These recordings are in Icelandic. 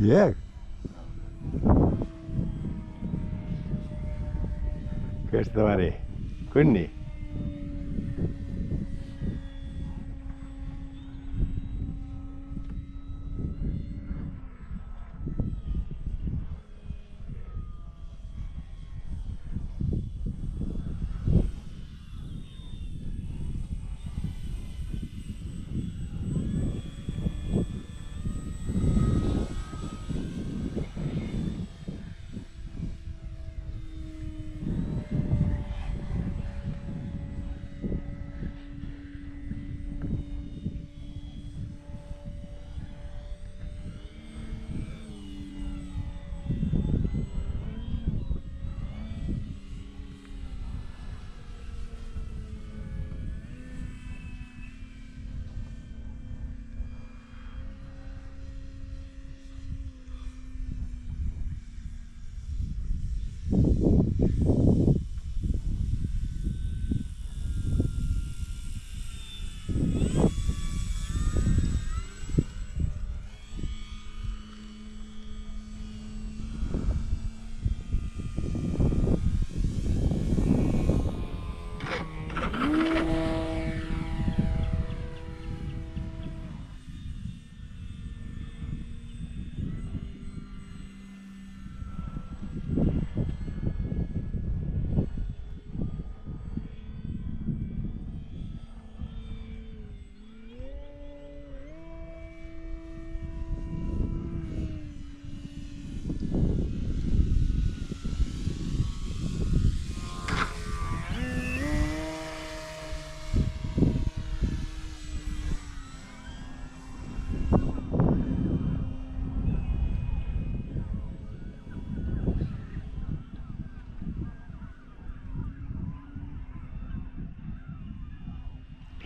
Ég? Hvers það væri? Gunni?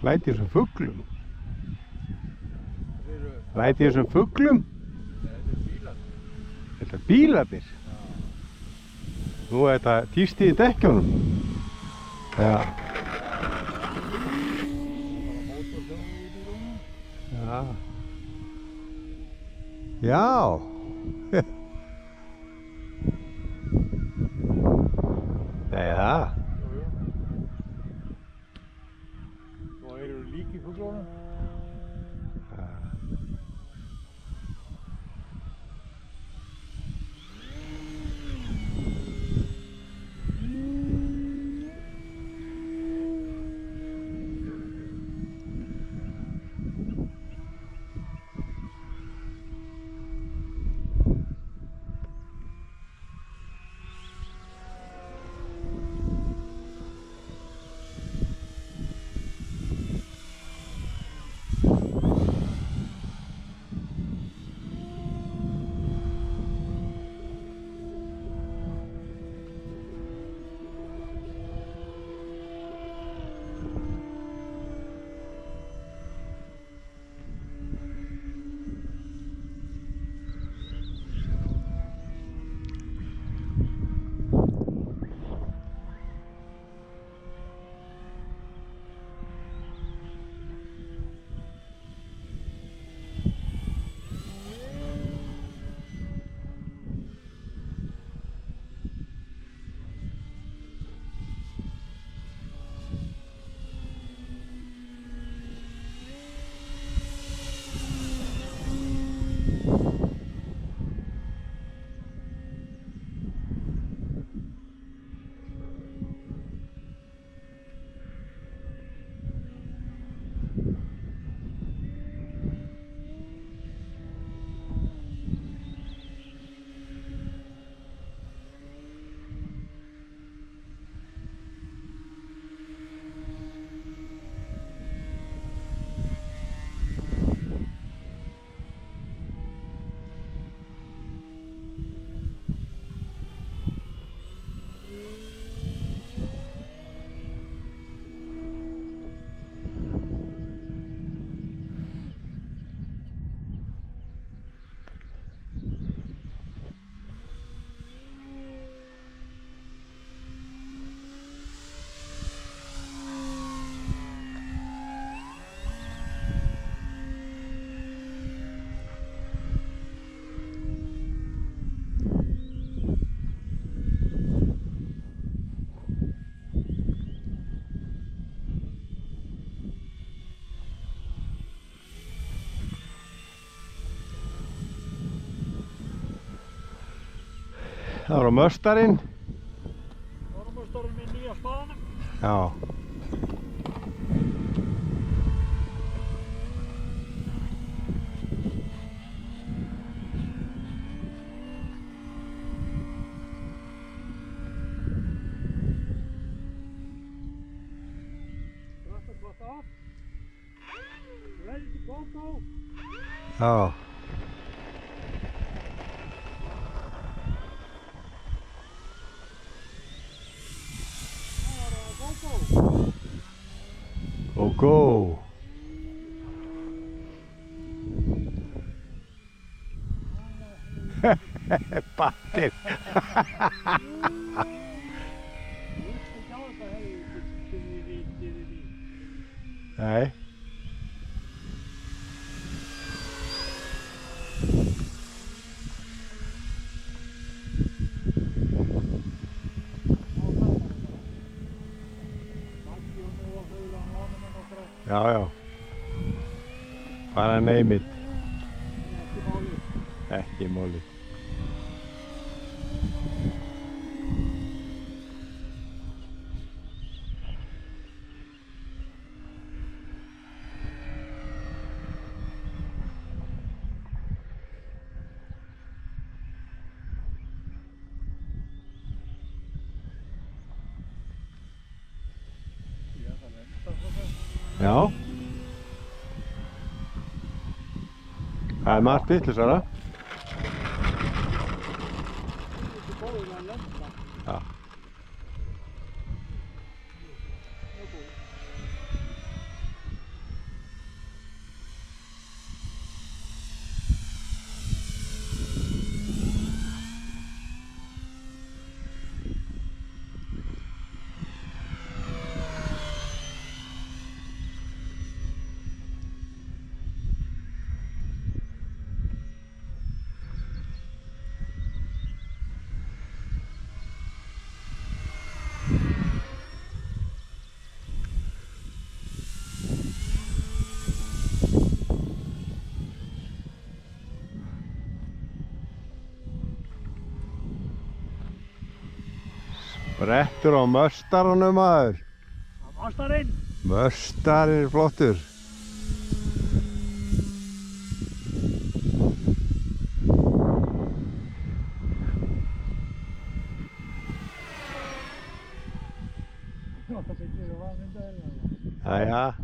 Læti þessum fuglum. Læti þessum fuglum. Þetta er bílarnir. Nú er þetta tísti í dekkjunum. Já. Já. Já. Nei, það. Lík í fuglunum. Það var á möstarinn. Norðmöstarinn með nýja spaðanum. Já. Ready to go. Já. Og go. Battir. Nei. Já, já. Bara name it. Ekki málið. Já. Það margt vitlausara. Já. Brettur á möstaranum maður. Möstarinn. Möstarinn er flottur. Jæja.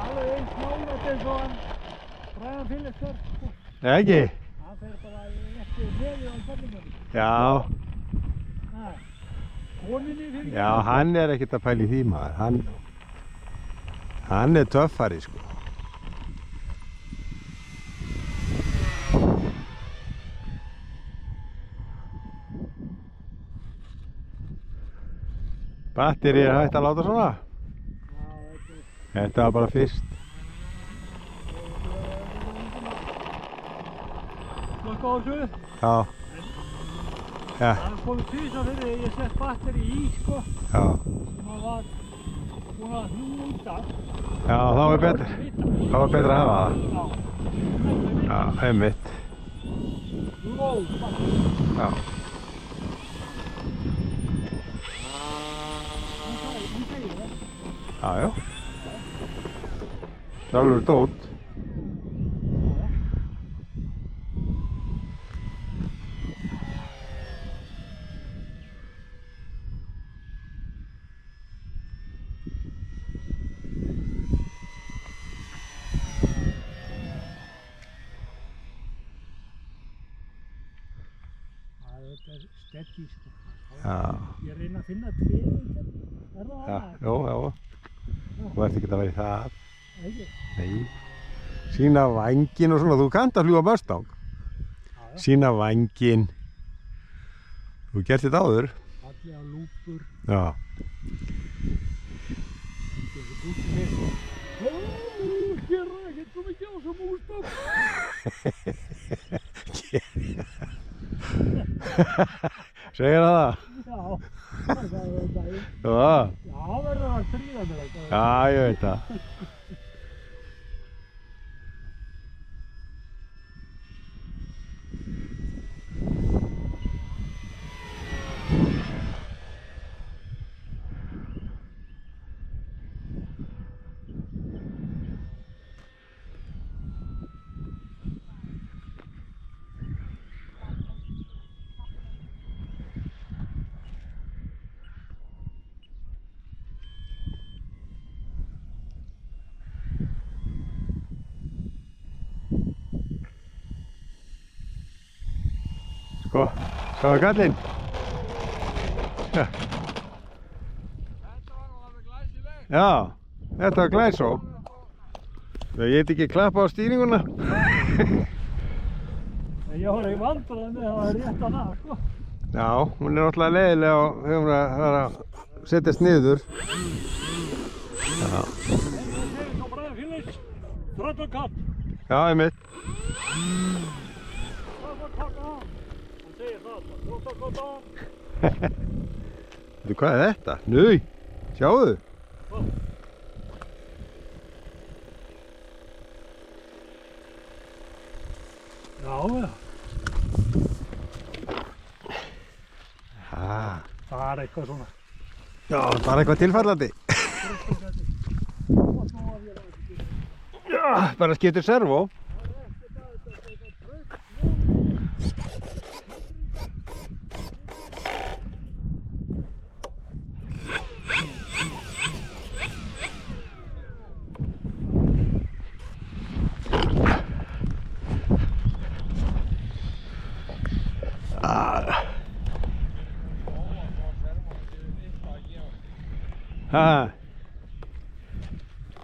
Alveg eins málegt eins og hann Brian Phillips er. Ekki? Hann fer bara eftir nefi á fellingum. Já. Koninni fyrir. Já, hann er ekkert að pæla í því maður. Hann er töffari sko. Batteri er hægt að láta svona? Þetta var bara fyrst. Slökk á þessu. Já. Já. Það er komið tvisvar fyrir þegar ég sett batteri í sko. Já. Sem að var búin að hnúta. Já, þá var betra. Það var betra að hafa það. Já. Já, einmitt. Já. Já, já. Sjálfur dót. Þetta er steady sko. Já. Ég reyna að finna tréð eitthvað. Er það Já, annað? já. Þú ert ekki að vera í það. Ekki? Nei. Sýna vængin og svona. Þú kannt að fljúga Mustang. Sýna vængin. Þú gert þetta áður. Fallega lúpur. Já. Þessi búti með. Gerra ekkert svo mikið á þessu Mustang. Segir það? Já, það er þetta. Já. Já, verður það að stríða með þetta. Já, ég veit það. Sko, sjáðu kallinn. Ja. Þetta var nú alveg glæsilegt. Já, þetta var glæsó. Það get ekki klappa á stýringuna. Ég var í vandræðum með það rétt að það, sko. Já, hún er náttúrulega leiðilega og höfum að setjast niður. Já, Það er svo bræði fylgis. Tröllakatt. já, einmitt. Tröllakatt á. Hann segir það. Tröllakatt á. Veitu, hvað er þetta? Nú, sjáðu. Já, já. Ah. Það er eitthvað svona. Já, bara eitthvað tilfallandi. Já, bara skiptir servó. Ha.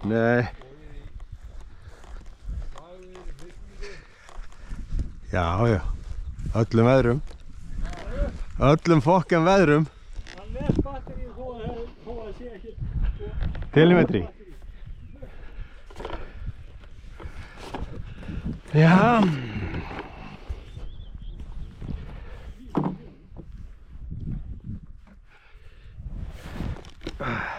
Nei. Já, já. Öllum veðrum. Öllum fokkan veðrum. Hann les batterið þó að sé ekki. Telemetri. Já. Ah.